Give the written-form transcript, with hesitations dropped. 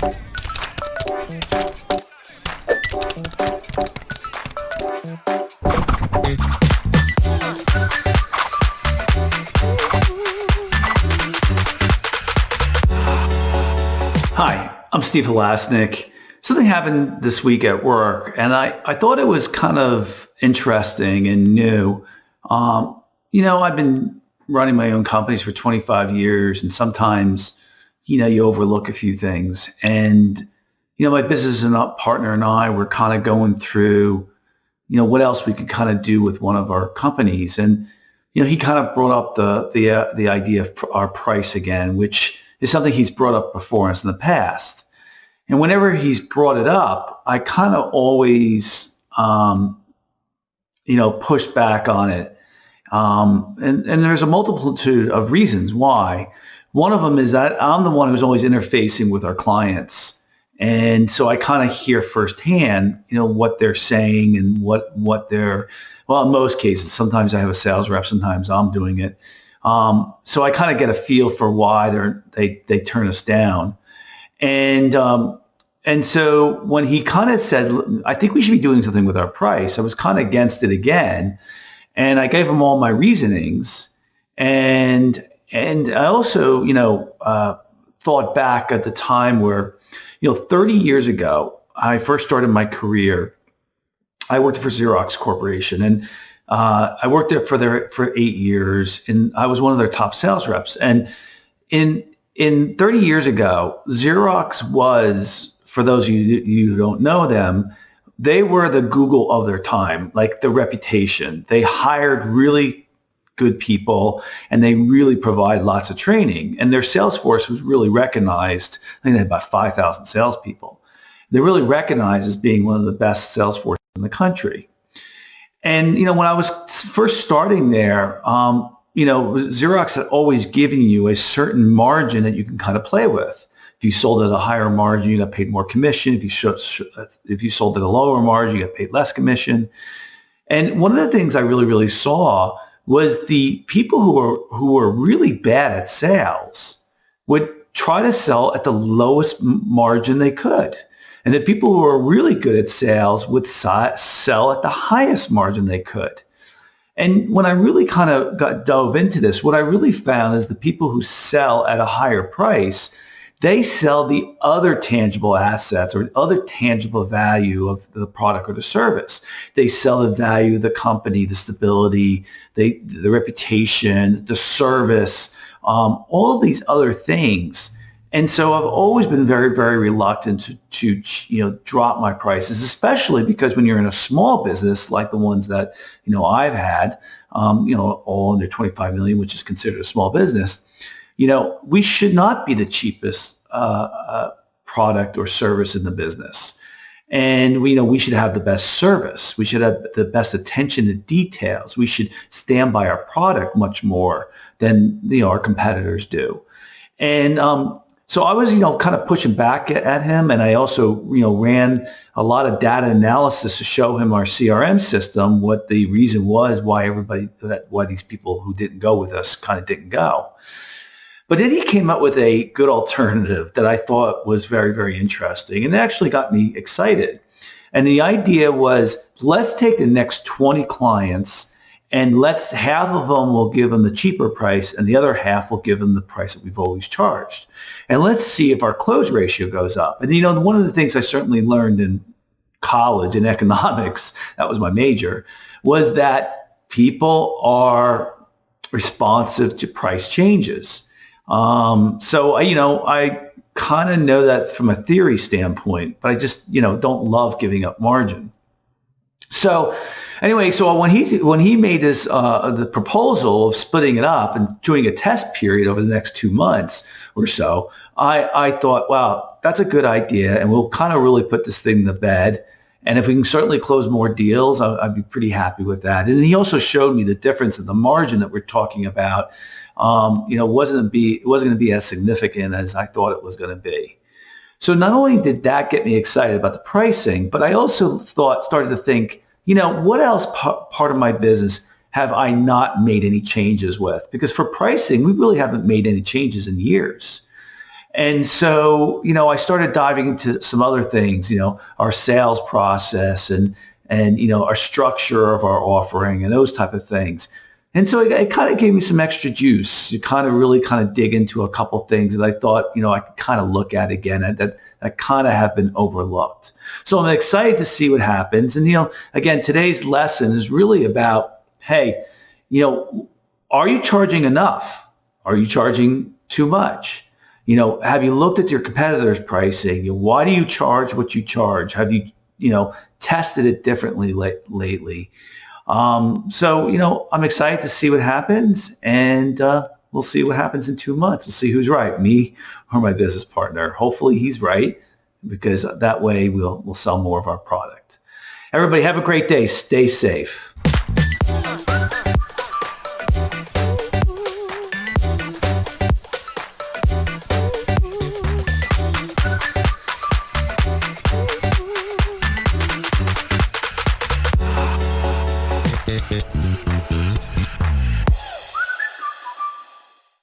Hi, I'm Steve Halasnik. Something happened this week at work, and I thought it was kind of interesting and new. I've been running my own companies for 25 years, and sometimes, you overlook a few things. And, my business and partner and I were kind of going through, what else we could kind of do with one of our companies. And, he kind of brought up the idea of our price again, which is something he's brought up before us in the past. And whenever he's brought it up, I kind of always, push back on it. And there's a multitude of reasons why. One of them is that I'm the one who's always interfacing with our clients. And so I kind of hear firsthand, what they're saying and what they're, well, in most cases, sometimes I have a sales rep, sometimes I'm doing it. So I kind of get a feel for why they turn us down. And so when he kind of said, I think we should be doing something with our price, I was kind of against it again. And I gave him all my reasonings. And I also, thought back at the time where, 30 years ago, I first started my career. I worked for Xerox Corporation, and I worked there for 8 years, and I was one of their top sales reps. And in 30 years ago, Xerox was, for those of you who don't know them, they were the Google of their time, like the reputation. They hired really good people, and they really provide lots of training. And their sales force was really recognized. I think they had about 5,000 salespeople. They're really recognized as being one of the best sales forces in the country. And, when I was first starting there, Xerox had always given you a certain margin that you can kind of play with. If you sold at a higher margin, you got paid more commission. If you sold at a lower margin, you got paid less commission. And one of the things I really, really saw was the people who were really bad at sales would try to sell at the lowest margin they could. And the people who were really good at sales would sell at the highest margin they could. And when I really kind of dove into this, what I really found is the people who sell at a higher price, they sell the other tangible assets or other tangible value of the product or the service. They sell the value of the company, the stability, the reputation, the service, all of these other things. And so I've always been very, very reluctant to drop my prices, especially because when you're in a small business like the ones that, I've had, all under 25 million, which is considered a small business, we should not be the cheapest product or service in the business. And we should have the best service. We should have the best attention to details. We should stand by our product much more than our competitors do. And so I was, kind of pushing back at him, and I also, ran a lot of data analysis to show him our CRM system, what the reason was why these people who didn't go with us kind of didn't go. But then he came up with a good alternative that I thought was very, very interesting, and it actually got me excited. And the idea was, let's take the next 20 clients, and half of them will give them the cheaper price, and the other half will give them the price that we've always charged. And let's see if our close ratio goes up. And one of the things I certainly learned in college in economics, that was my major, was that people are responsive to price changes. So I kind of know that from a theory standpoint, but I just, don't love giving up margin. So anyway, so when he made this, the proposal of splitting it up and doing a test period over the next 2 months or so, I thought, wow, that's a good idea. And we'll kind of really put this thing to bed. And if we can certainly close more deals, I'd be pretty happy with that. And he also showed me the difference in the margin that we're talking about. It wasn't going to be as significant as I thought it was going to be. So not only did that get me excited about the pricing, but I also started to think, what else part of my business have I not made any changes with? Because for pricing, we really haven't made any changes in years. And so, I started diving into some other things, our sales process and our structure of our offering and those type of things. And so it kind of gave me some extra juice to kind of really kind of dig into a couple things that I thought, I could kind of look at again that kind of have been overlooked. So I'm excited to see what happens. And, again, today's lesson is really about, hey, are you charging enough? Are you charging too much? Have you looked at your competitors' pricing? Why do you charge what you charge? Have you, tested it differently lately? So, I'm excited to see what happens, and we'll see what happens in 2 months. We'll see who's right, me or my business partner. Hopefully he's right, because that way we'll sell more of our product. Everybody have a great day. Stay safe.